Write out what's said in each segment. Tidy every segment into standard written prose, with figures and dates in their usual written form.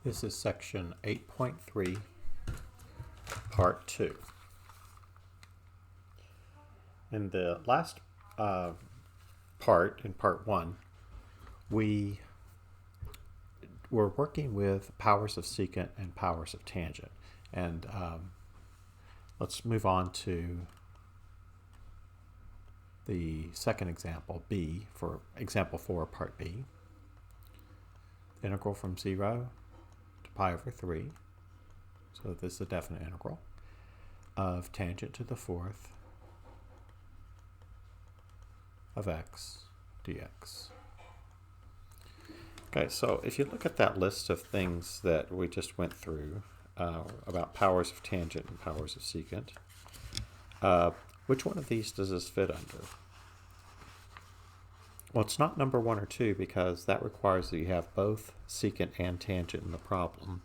This is section 8.3, part 2. In the last part, in part 1, we were working with powers of secant and powers of tangent. And let's move on to the second example, B, for example 4, part B. Integral from 0 to pi over 3, so this is a definite integral, of tangent to the fourth of x dx. Okay, so if you look at that list of things that we just went through about powers of tangent and powers of secant, which one of these does this fit under? Well, it's not number 1 or 2 because that requires that you have both secant and tangent in the problem.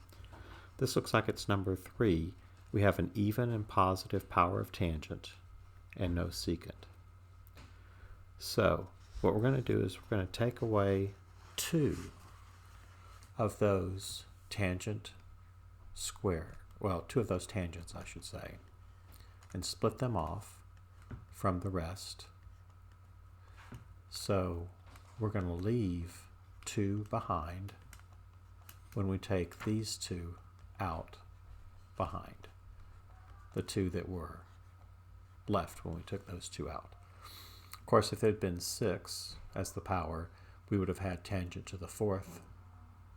This looks like it's number 3. We have an even and positive power of tangent and no secant. So what we're going to do is we're going to take away 2 of those tangent squared, well, 2 of those tangents, I should say, and split them off from the rest. So we're going to leave 2 behind when we take these 2 out behind, the 2 that were left when we took those 2 out. Of course, if it had been 6 as the power, we would have had tangent to the fourth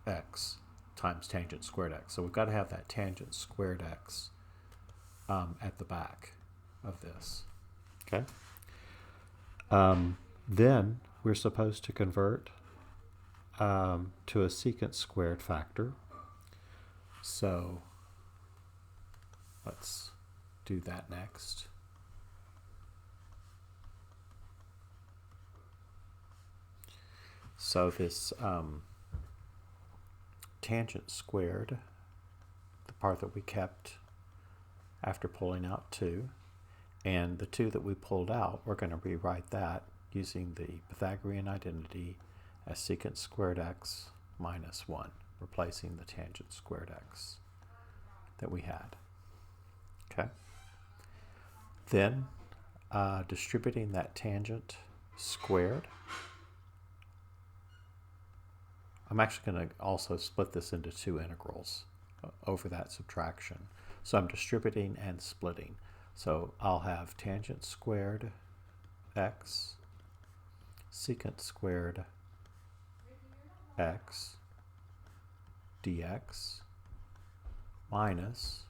x times tangent squared x. So we've got to have that tangent squared x at the back of this. Okay. Then we're supposed to convert to a secant squared factor. So let's do that next. So this tangent squared, the part that we kept after pulling out 2, and the 2 that we pulled out, we're going to rewrite that using the Pythagorean identity as secant squared x minus 1, replacing the tangent squared x that we had. Okay. Then distributing that tangent squared, I'm actually going to also split this into 2 integrals over that subtraction. So I'm distributing and splitting. So I'll have tangent squared x secant squared x dx minus,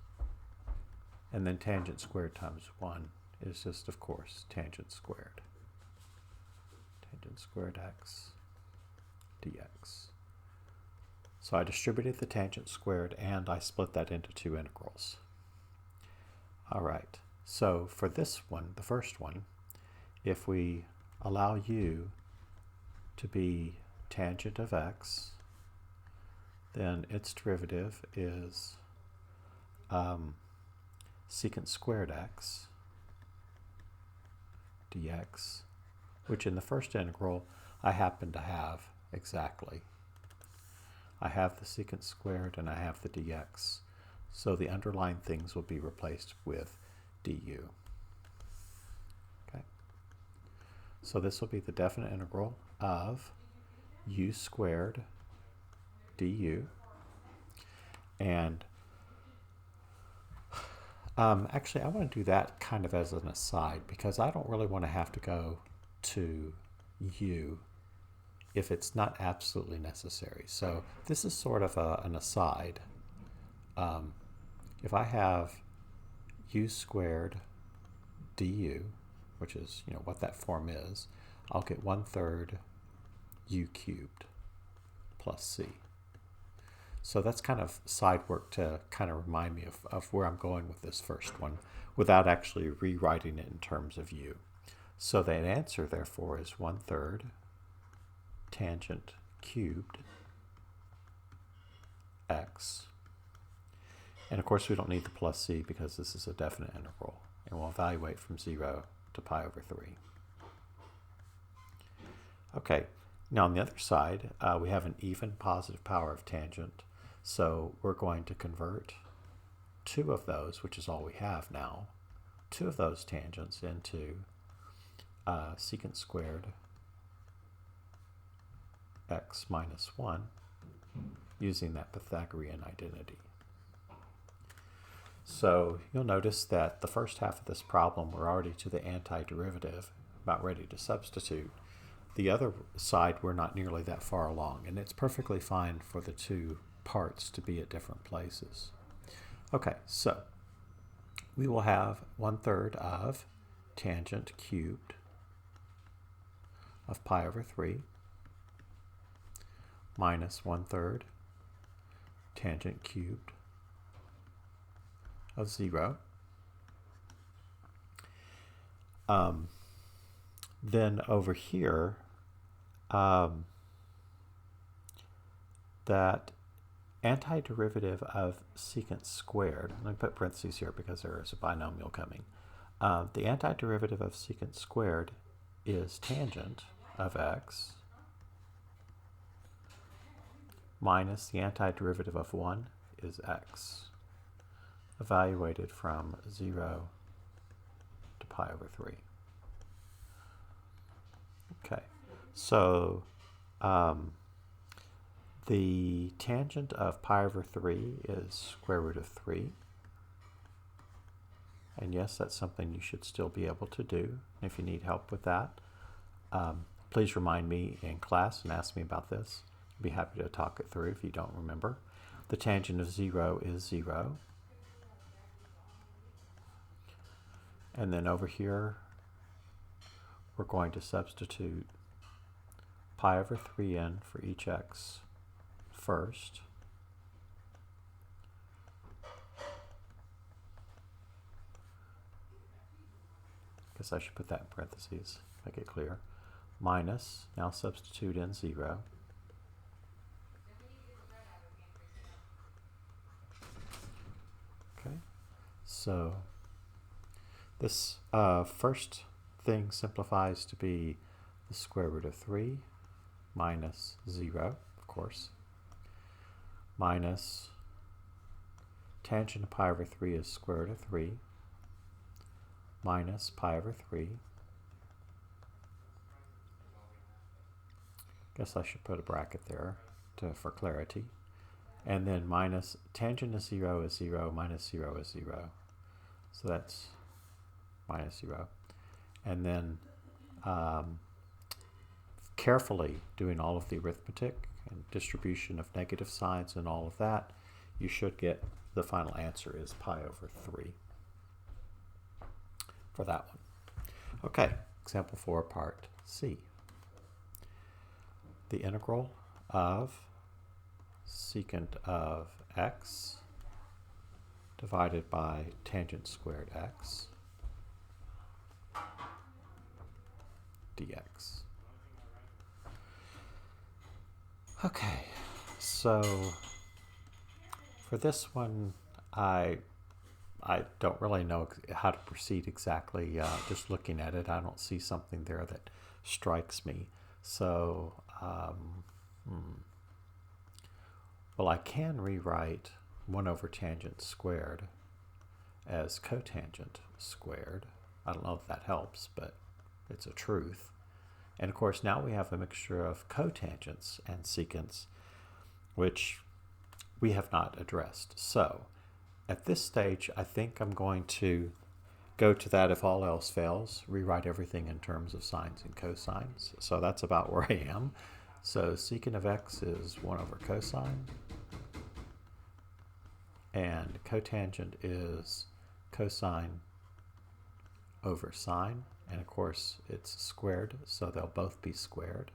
and then tangent squared times 1 is just, of course, tangent squared. Tangent squared x dx. So I distributed the tangent squared and I split that into 2 integrals. All right, so for this one, the first one, if we allow u to be tangent of x, then its derivative is secant squared x dx, which in the first integral I happen to have exactly. I have the secant squared and I have the dx, so the underlying things will be replaced with du. Okay. So this will be the definite integral of u squared du. And actually, I want to do that kind of as an aside because I don't really want to have to go to u if it's not absolutely necessary. So this is sort of an aside. If I have u squared du, which is what that form is, I'll get 1/3 u cubed plus c. So that's kind of side work to kind of remind me of where I'm going with this first one without actually rewriting it in terms of u. So the answer, therefore, is 1/3 tangent cubed x. And of course we don't need the plus c because this is a definite integral, and we'll evaluate from 0 to pi over 3. Okay, now on the other side we have an even positive power of tangent, So we're going to convert two of those, which is all we have now, two of those tangents into secant squared x minus 1 using that Pythagorean identity. So you'll notice that the first half of this problem, we're already to the antiderivative, about ready to substitute. The other side, we're not nearly that far along, and it's perfectly fine for the two parts to be at different places. Okay, so we will have 1/3 of tangent cubed of pi over 3 minus 1/3 tangent cubed of 0. Then over here, that antiderivative of secant squared, let me put parentheses here because there is a binomial coming. The antiderivative of secant squared is tangent of x minus the antiderivative of 1 is x, evaluated from 0 to pi over 3. Okay, so the tangent of pi over 3 is square root of 3. And yes, that's something you should still be able to do. If you need help with that, please remind me in class and ask me about this. I'd be happy to talk it through if you don't remember. The tangent of 0 is 0. And then over here, we're going to substitute pi over 3n for each x first. Guess I should put that in parentheses, make it clear. Minus, now substitute in 0. Okay, so this first thing simplifies to be the square root of 3 minus 0, of course, minus tangent of pi over 3 is square root of 3 minus pi over 3. Guess I should put a bracket there for clarity. And then minus tangent of 0 is 0, minus 0 is 0. So that's minus 0. And then carefully doing all of the arithmetic and distribution of negative signs and all of that, you should get the final answer is pi over 3 for that one. Okay, example 4, part C. The integral of secant of x divided by tangent squared x dx. Okay, so for this one, I don't really know how to proceed exactly. Just looking at it, I don't see something there that strikes me. So, well, I can rewrite 1 over tangent squared as cotangent squared. I don't know if that helps, but it's a truth. And of course, now we have a mixture of cotangents and secants, which we have not addressed. So at this stage, I think I'm going to go to that if all else fails, rewrite everything in terms of sines and cosines. So that's about where I am. So secant of x is 1 over cosine, and cotangent is cosine over sine, and of course it's squared, so they'll both be squared.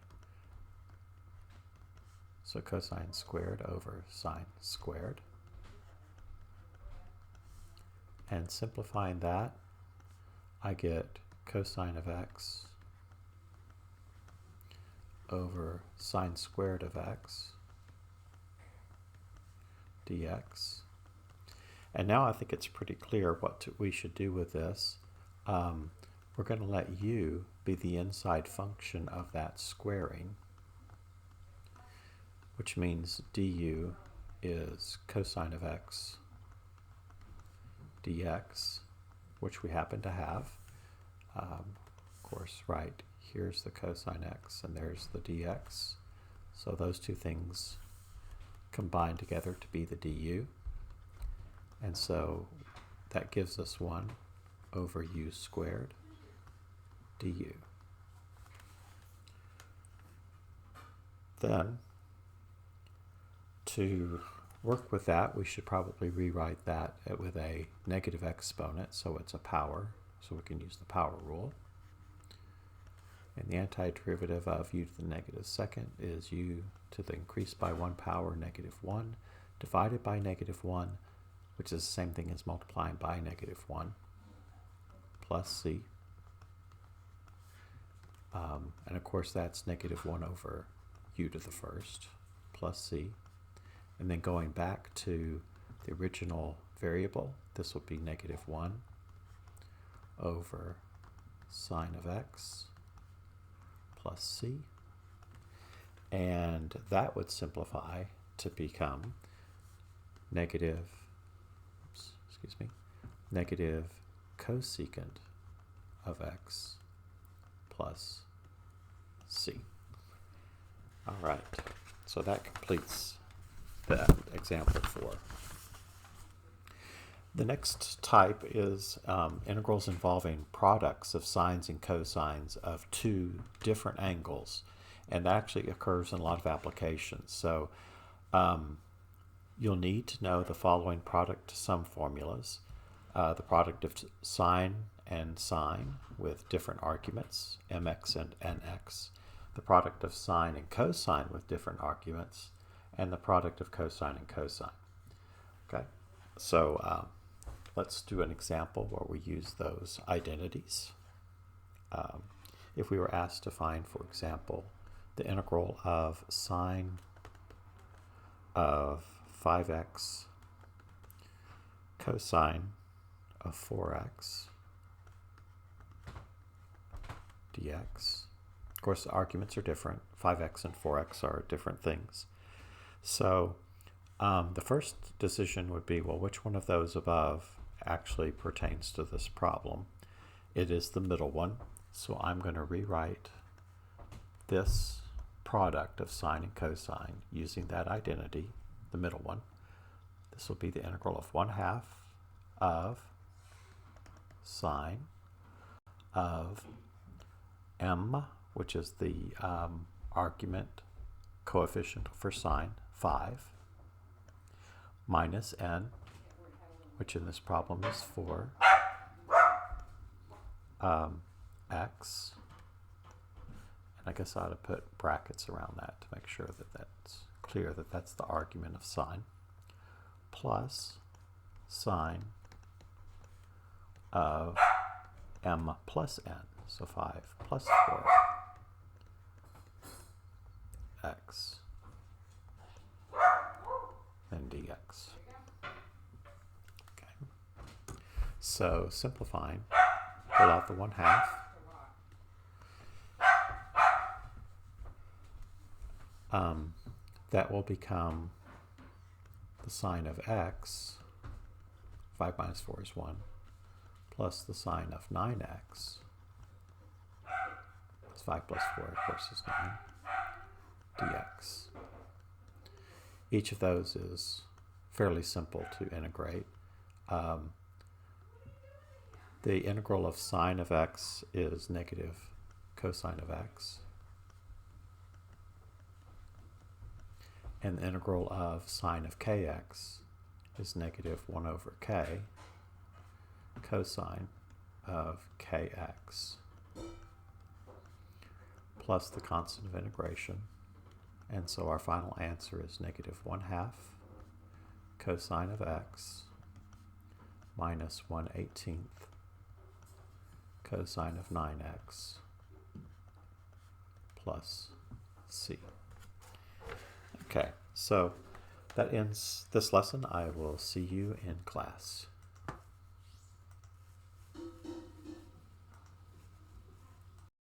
So cosine squared over sine squared. And simplifying that, I get cosine of x over sine squared of x dx. And now I think it's pretty clear what we should do with this. We're going to let u be the inside function of that squaring, which means du is cosine of x dx, which we happen to have. Of course, right, here's the cosine x and there's the dx. So those two things combine together to be the du. And so that gives us 1 over u squared du. Then, to work with that, we should probably rewrite that with a negative exponent, so it's a power, so we can use the power rule. And the antiderivative of u to the negative second is u to the increased by 1 power negative 1 divided by negative 1, which is the same thing as multiplying by negative 1, plus c. And of course that's negative 1 over u to the first plus c. And then going back to the original variable, this will be negative 1 over sine of x plus c. And that would simplify to become negative cosecant of x plus c. All right, so that completes that example 4. The next type is integrals involving products of sines and cosines of 2 different angles, and that actually occurs in a lot of applications. So you'll need to know the following product sum formulas. The product of sine and sine with different arguments, mx and nx, the product of sine and cosine with different arguments, and the product of cosine and cosine. Okay, so let's do an example where we use those identities. If we were asked to find, for example, the integral of sine of 5x cosine of 4x dx. Of course, the arguments are different. 5x and 4x are different things. So the first decision would be, well, which one of those above actually pertains to this problem? It is the middle one. So I'm going to rewrite this product of sine and cosine using that identity, the middle one. This will be the integral of 1/2 of sine of m, which is the argument coefficient for sine, 5, minus n, which in this problem is 4, x, and I guess I ought to put brackets around that to make sure that that's clear that that's the argument of sine, plus sine of m plus n, so 5 plus 4 x and dx. Okay. So simplifying, pull out the 1/2. That will become the sine of x, 5 minus 4 is 1, plus the sine of 9x, 5 plus 4 of course is 9, dx. Each of those is fairly simple to integrate. The integral of sine of x is negative cosine of x. And the integral of sine of kx is negative 1 over k cosine of kx, plus the constant of integration. And so our final answer is negative 1/2 cosine of x minus 1/18 cosine of 9x plus c. Okay, so that ends this lesson. I will see you in class.